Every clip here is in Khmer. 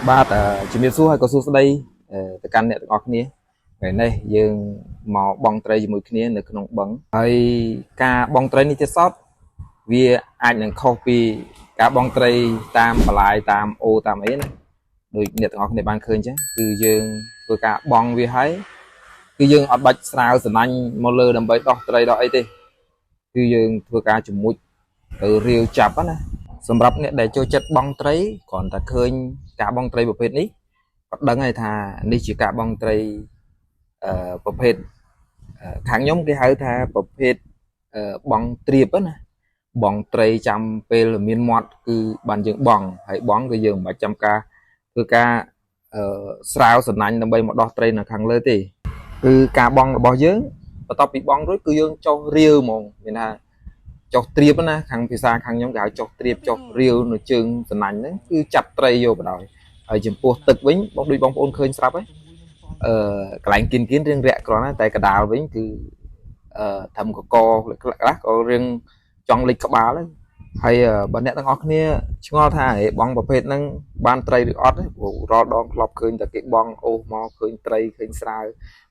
បាទជំរាបសួរហើយក៏សួស្តីទៅកាន់អ្នកទាំងអស់គ្នាថ្ងៃនេះយើងមកបង់ត្រីជាមួយគ្នានៅក្នុងបឹងហើយការបង់ត្រីនេះទៀតសោតវាអាចនឹងខុសពីការបង់ត្រីតាមបន្លាយតាមអូតាមអីណាដូចអ្នកទាំងអស់គ្នាបានឃើញចឹងគឺយើងធ្វើការបង់វាហើយគឺយើងអត់បាច់ស្រាវសំណាញ់មកលើដើម្បីដោះត្រីដោះអីទេគឺយើងធ្វើការជំមុជទៅរាវចាប់ណាសម្រាប់អ្នកដែលចូលចិត្តបង់ត្រីគ្រាន់តែឃើញការបង់ត្រីប្រភេទនេះគាត់ដឹងហើយថានេះជាការបង់ត្រីប្រភេទខាងខ្ញុំគេហៅថាប្រភេទបង់ត្រៀបណាបង់ត្រីចាំពេលមានមាត់គឺបានយើងបង់ហើយបង់គឺយើងមិនបាច់ចាំការធ្វើការស្រាវសំណាញ់ដើម្បីមកដោះត្រីនៅខាងលើទេគឺការបង់របស់យើងបន្ទាប់ពីបង់រួចគឺយើងចុះរាវហ្មងមានថាចុះត្រៀបណាខាងភាសាខាងខ្ញុំគេហៅចុះត្រៀបចុះរាវនៅជើងសំណាញ់ហ្នឹងគឺចាប់ត្រីយកបណ្ដោយហើយចំពោះទឹកវិញដូចបងប្អូនឃើញស្រាប់ហើយកន្លែងគៀនរៀងរាក់គ្រាន់តែកដាលវិញគឺធំកកខ្លះក៏រៀងចង់លិចក្បាលហើយបើអ្នកទាំងអស់គ្នាឆ្ងល់ថាបងប្រភេទហ្នឹងបានត្រីឬអត់ព្រោះរាល់ដងធ្លាប់ឃើញតែគេបងអូសមកឃើញត្រីឃើញស្រាវ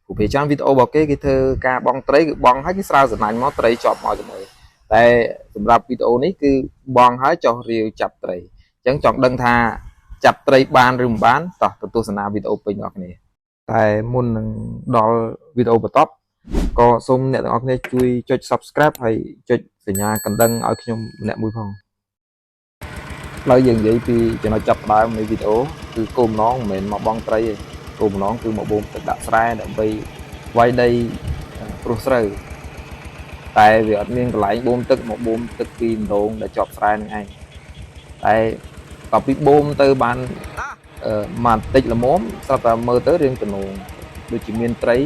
ព្រោះពេលចាំវីដេអូរបស់គេធ្វើការបងត្រីគឺបងហើយគេស្រាវសំណាញ់មកត្រីជាប់មកជាមួយតែសម្រាប់វីដេអូនេះគឺបងហើយចោះរាវចាប់ត្រីអញ្ចឹងចង់ដឹងថាចាប់ត្រីបានឬមិនបានតោះទៅទស្សនាវីដេអូពេញបងប្អូនតែមុននឹងដល់វីដេអូបន្តក៏សូមអ្នកទាំងអស់គ្នាជួយចុច Subscribe ហើយចុចសញ្ញាកណ្ដឹងឲ្យខ្ញុំម្នាក់មួយផងឡើយយើងនិយាយពីចំណុចចាប់ដើមនៃវីដេអូគឺគោលបំណងមិនមែនមកបងត្រីទេគោលបំណងគឺមកបូមទឹកដាក់ស្រែដើម្បីវាយដីព្រោះស្រូវតែវាអត់មានកន្លែងបូមទឹកមកបូមទឹកពីម្ដងដែលជាប់ស្រែនឹងឯងតែតពីបូមទៅបានមកតិចល្មមស្រាប់តែមើលទៅរឿងទំនងដូចជាមានត្រី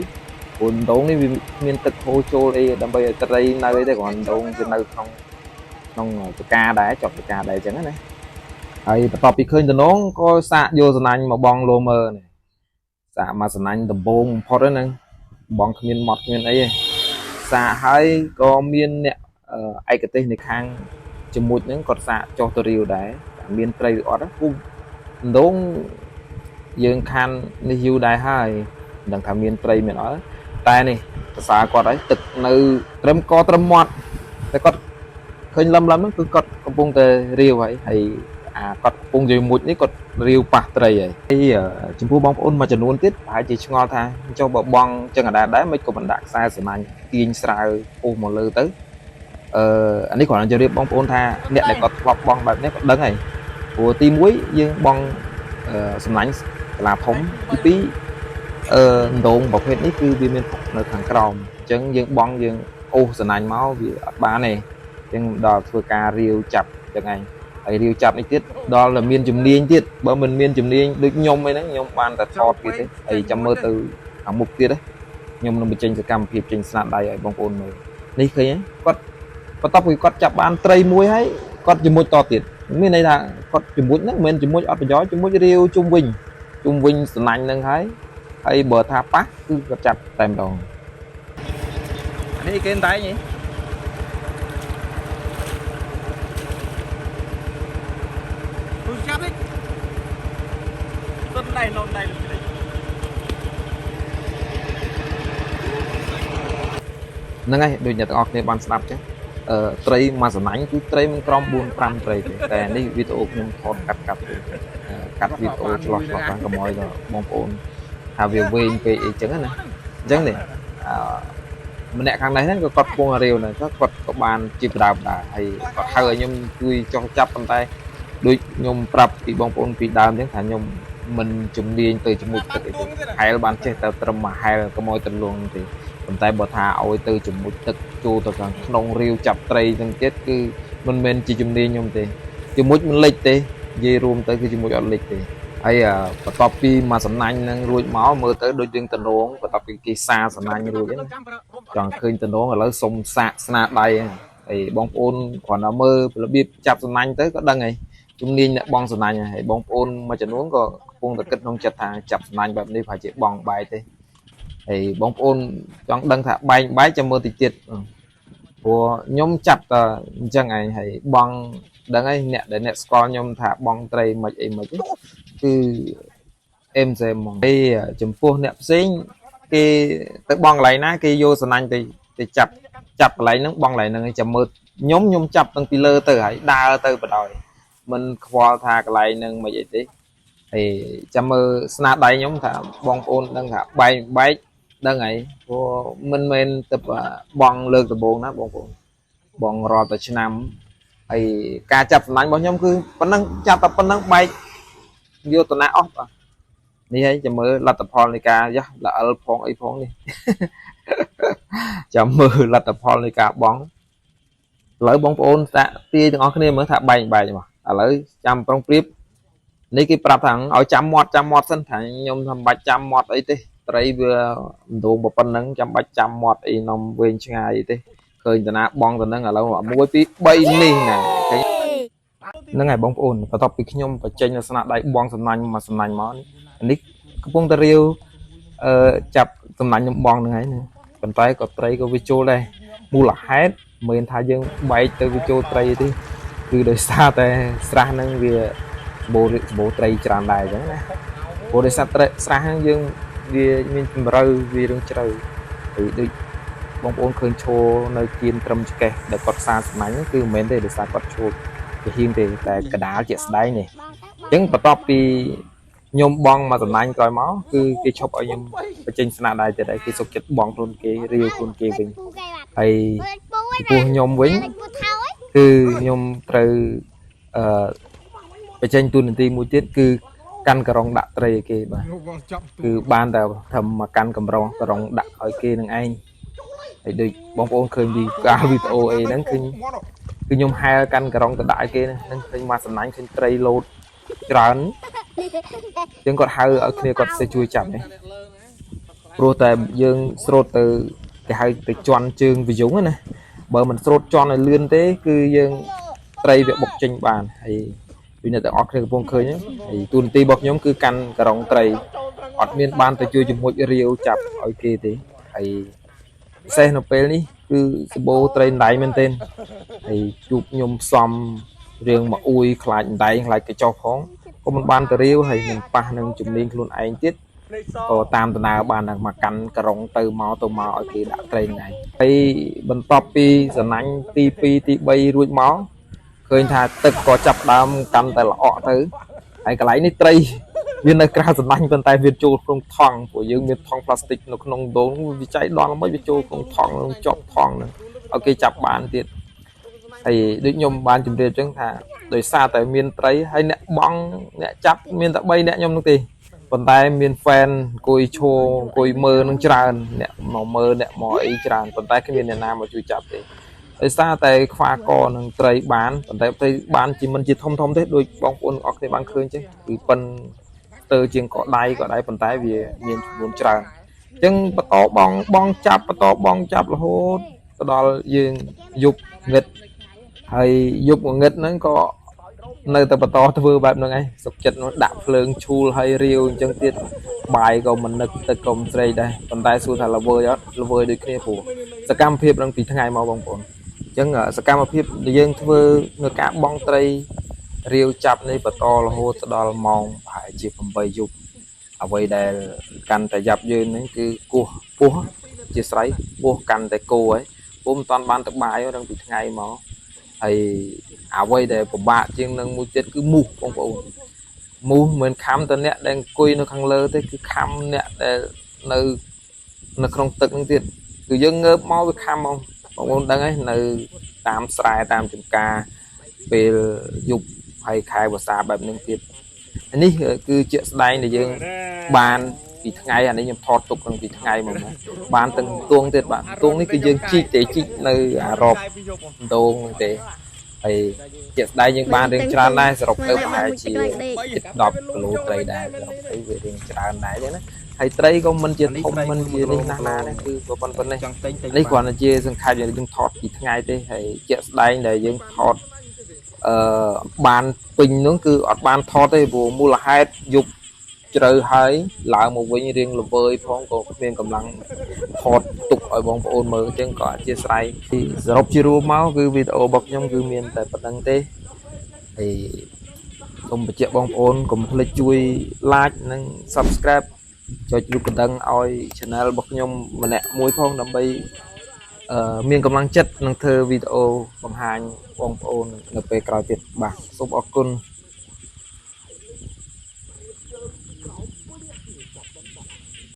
ព្រោះដងនេះវាមានទឹកហូរចូលអីដើម្បីឲ្យត្រីនៅអីទេគ្រាន់ដងវានៅក្នុងតកាដែរជាប់តកាដែរអញ្ចឹងណាហើយបន្ទាប់ពីឃើញទំនងក៏សាកយកសំណាញ់មកបងលោមើនេះសាកមកសំណាញ់ដំបងបំផុតហ្នឹងបងគ្មានម៉ត់គ្មានអីទេសាកហើយក៏មានអ្នកឯកទេសនៅខាងជាមួយហ្នឹងគាត់សាកចុះទៅរាវដែរមានត្រីឬអត់ពុំដងយើងខាននេះយូរដែរហើយមិនដឹងថាមានត្រីមានអត់តែនេះភាសាគាត់ហើយទឹកនៅត្រឹមកត្រឹមមាត់តែគាត់ឃើញលឹមហ្នឹងគឺគាត់កំពុងតែរាវហើយគាត់កំពុងជាមួយនេះគាត់រាវប៉ះត្រីហើយចំពោះបងប្អូនមួយចំនួនទៀតប្រហែលជាឆ្ងល់ថាចុះបើបងចឹងដែរមិនក៏មិនដាក់ខ្សែសំណាញ់ទាញស្រាវអូសមកលើទៅអានេះគ្រាន់តែជម្រាបបងប្អូនថាអ្នកដែលគាត់ធ្លាប់បងបែបនេះគាត់ដឹងហើយព្រោះទី1យើងបងសំណាញ់កលាធំទី2ដងប្រភេទនេះគឺវាមាននៅខាងក្រោមអញ្ចឹងយើងបងយើងអូសសំណាញ់មកវាអត់បានទេអញ្ចឹងដល់ធ្វើការរាវចាប់ចឹងឯងហើយរាវចាប់នេះទៀតដល់តែមានជំនាញទៀតបើមិនមានជំនាញដូចខ្ញុំអីហ្នឹងខ្ញុំបានតែថតទៀតទេហើយចាំមើលទៅខាងមុខទៀតខ្ញុំនឹងបញ្ចេញសកម្មភាពចេញស្នាដៃឲ្យបងប្អូនមើលនេះឃើញគាត់បន្ទាប់ពីគាត់ចាប់បានត្រីមួយហើយគាត់ជាមួយតទៀតមានន័យថាគាត់ជាមួយហ្នឹងមិនមែនជាមួយអត់ប្រយោជន៍ជាមួយរាវជុំវិញសំណាញ់ហ្នឹងហើយបើថាប៉ះគឺគាត់ចាប់តែម្ដងនេះគេតែងហីចាប់នេះសុនដៃនំដៃហ្នឹងហើយដូចអ្នកទាំងអស់គ្នាបានស្ដាប់ចឹងត្រីមួយសំណាញ់គឺត្រីមិនក្រោម 4-5 ត្រីទេតែនេះវីដេអូខ្ញុំថតកាត់វីដេអូឆ្លោះបានកុំឲ្យបងប្អូនថាវាវែងពេកអីចឹងណាអញ្ចឹងនេះម្នាក់ខាងនេះហ្នឹងក៏គាត់ពងរាវហ្នឹងគាត់ក៏បានជាបដើមដែរហើយគាត់ហៅឲ្យខ្ញុំជួយចោះចាប់ប៉ុន្តែដូចខ្ញុំប្រាប់ពីបងប្អូនពីដើមអញ្ចឹងថាខ្ញុំមិនជំនាញទៅជាមួយទឹកអីទេហែលបានចេះតែត្រឹមមួយហែលកុំឲ្យទលងទេប៉ុន្តែបើថាឲ្យទៅជាមួយទឹកចូលទៅខាងក្នុងរាវចាប់ត្រីទាំងទៀតគឺមិនមែនជាជំនាញខ្ញុំទេជាមួយមិនលិចទេនិយាយរួមទៅគឺជាមួយអត់លិចទេហើយបន្ទាប់ពីមកសំណាញ់នឹងរួចមកមើលទៅដូចយើងតំណងបន្ទាប់ពីគេសាសំណាញ់រួចហ្នឹងចង់ឃើញតំណងឥឡូវសុំសាកស្នាដៃហើយបងប្អូនគ្រាន់តែមើលរបៀបចាប់សំណាញ់ទៅក៏ដឹងហើយជំនាញអ្នកបងសំណាញ់ហើយបងប្អូនមួយចំនួនក៏កំពុងតែគិតក្នុងចិត្តថាចាប់សំណាញ់បែបនេះប្រហែលជាបងបែកទេហើយបងប្អូនចង់ដឹងថាបែកចាំមើលតិចទៀតព្រោះខ្ញុំចាប់តែអញ្ចឹងឯងហើយបងដឹងហើយអ្នកដែលអ្នកស្គាល់ខ្ញុំថាបងត្រីមិនអីមិន cứ em sẽ mong cái chấm phu nẹp xính cái tới bong lại ná cái vô sân anh thì chập lại nó bong lại nó chấm mượt nhóm chập tăng pi lơ từ hãy đa từ bắt đầu mình qua thà cái lại nâng mà vậy tí thì chấm mơ snap đây nhóm thà bong ôn đang thà bay bay đang ấy mình tập bong lơ từ bồn đó bong rò từ năm thì ca chập lại bao nhóm cứ vẫn đang chập tập vẫn đang bay vô tụi nó off đi hay chấm mơ là tập hòn này ca chứ là ở phong ấy phong đi chấm mơ là tập hòn này ca bóng lỡ bóng ôn ta tia từng cái này mới thả bay mà lỡ chăm trong clip ní cái prap thằng ở trăm mọt sân thằng nhom thầm bạch trăm mọt ấy thế đây vừa đồ một phần nắng trăm mọt ấy nằm bên ngay thế khơi tụi nó bong tụi nó là lâu mua tí bay đi nè nó ngày bóng ôn và tập cái nhom và tranh là sẵn đại bong sẵn nành mà sẵn nành món nick cái bông ta riêu chập sẵn nành nhom bong này nè còn tay có tray có video đây mua là hết mình thay dương bay từ video tray đi từ đời xa tới xa năng về bộ tray tràn đài đó nè bộ đời xa tray xa dương về mình rơi về đường trời thì đi bóng ôn khơi cho nơi kiên trầm kè để có xa sẵn nành cứ mình để xa có cho cái hiên thì tại cái đá chết đây này chứng và top đi nhôm bong mà tầm anh coi máu cứ cái chụp ở nhôm ở trên sàn đài từ đây cái sọc chết bong luôn cái riêu luôn kia bình hay vua nhôm vĩnh cứ nhôm từ ở trên tuần thì mũi tiết cứ căn cà rong đặt tray kia mà cứ ban đầu thầm mà căn cà rong đặt ở kia đằng anh thì được bóng ôn khơi đi cao video ấy đáng cứ nhôm hai căn cà rong từ đại kia nên mà sẵn anh trên tray lột trán nhưng còn hai ở kia còn sẽ chui chậm đấy pro tại dương sốt từ cái hai từ tròn chương vì giống này bởi mình sốt tròn này lươn thế cứ dương tray việc bọc trên bàn thì vì là ở cái vùng khơi nhé thì tuần ti bọc nhóm cứ căn cà rong tray ở miền ban từ chui chụp một riêu chập ở kia thì xe nó pe đi cứ bô tray đáy bên tên thì chụp nhôm xòm riêng mà ui lại đáy lại cái cho phóng có một ban từ riêu hay mình pa nâng chụp liên luôn anh tiết có tam từ nào bàn là mà cắn cà rong từ máu ở kia đã tray này hay bên top pi giờ anh ti bay ruột máu khơi thàទឹកក៏ចាប់ដើមកាន់តែល្អក់ទៅហើយកន្លែងនេះត្រីវានៅក្រៅសំណាញ់ប៉ុន្តែវាចូលក្នុងថង់ព្រោះយើងមានថង់ផ្លាស្ទិកនៅក្នុងដូងវាចៃដន្យល្មិចវាចូលក្នុងថង់នឹងជាប់ថង់នឹងឲ្យគេចាប់បានទៀតហើយដូចខ្ញុំបានជម្រាបអញ្ចឹងថាដោយសារតែមានត្រីហើយអ្នកបងអ្នកចាប់មានតែ3អ្នកខ្ញុំនោះទេប៉ុន្តែមាន fan អង្គុយឈរអង្គុយមើលនឹងច្រើនអ្នកមកមើលអ្នកមកអីច្រើនប៉ុន្តែគ្មានអ្នកណាមកជួយចាប់ទេដោយសារតែខ្វាកនឹងត្រីបានប៉ុន្តែត្រីបានជាមិនជាធំទេដូចបងប្អូនអរគ្នាបានឃើញចឹងគឺប៉ិនទៅជាងកដៃប៉ុន្តែវាមានចំនួនច្រើនអញ្ចឹងបន្តបងចាប់រហូតទៅដល់យើងយប់ងឹតហើយយប់ងឹតហ្នឹងក៏នៅតែបន្តធ្វើបែបហ្នឹងឯងសុខចិត្តដាក់ភ្លើងឈូលហើយរាវអញ្ចឹងទៀតបាយក៏មិននឹកទឹកក៏មិនស្រេកដែរប៉ុន្តែសួរថាល្វើយអត់ល្វើយដូចគ្នាព្រោះសកម្មភាពហ្នឹងពីថ្ងៃមកបងប្អូនអញ្ចឹងសកម្មភាពដែលយើងធ្វើនៅការបង់ត្រីរាវចាប់នេះបន្តរហូតដល់ម៉ោងប្រហែលជា8យប់អ្វីដែលកាន់តែយ៉ាប់យើងហ្នឹងគឺគោះពោះជាស្រ័យពោះកាន់តែគោហើយពុំមិនតាន់បានទៅបាយហ្នឹងពីថ្ងៃមកហើយអ្វីដែលពិបាកជាងនឹងមួយទៀតគឺមូសបងប្អូនមូសមិនខំទៅអ្នកដែលអង្គុយនៅខាងលើទេគឺខំអ្នកដែលនៅក្នុងទឹកហ្នឹងទៀតគឺយើងងើបមកវាខំបងប្អូនដឹងហើយនៅតាមស្រែតាមចំការពេលយប់ហើយខែវស្សាបែបហ្នឹងទៀតនេះគឺជាស្ដែងដែលយើងបានពីថ្ងៃអានេះខ្ញុំថតទុកក្នុងពីថ្ងៃមកបានទាំងទួងទៀតបាទទួងនេះគឺយើងជីកនៅអារ៉ុបដូងទេហើយជាស្ដែងយើងបានរឿងច្រើនដែរសរុបទៅប្រហែលជា10គីឡូត្រីដែរសរុបទៅវារឿងច្រើនដែរចឹងណាហើយត្រីក៏មិនជាធំមិនជានេះណាដែរគឺប៉ុណ្ណេះនេះគ្រាន់តែជាសង្ខេបយើងថតពីថ្ងៃទេហើយជាស្ដែងដែលយើងថតបានពេញនោះគឺអត់បានថតទេព្រោះមូលហេតុយប់ជ្រៅហើយឡើងមកវិញរៀងល្វើយផងក៏គ្មានកម្លាំងថតទុកឲ្យបងប្អូនមើលអញ្ចឹងក៏អធិស្ឋានសរុបជារួមមកគឺវីដេអូរបស់ខ្ញុំគឺមានតែប៉ុណ្្នឹងទេហើយស ុំបញ្ជាក់បងប្អូនកុំភ្លេចជួយ like និង subscribe ចុចរូបកណ្ដឹងឲ្យ channel របស់ខ្ញុំម្នាក់មួយផងដើម្បីមានកម្លាំងចិត្តនឹងធ្វើវីដេអូបង្ហាញបងប្អូននៅពេលក្រោយទៀតបាទសូមអរគុណ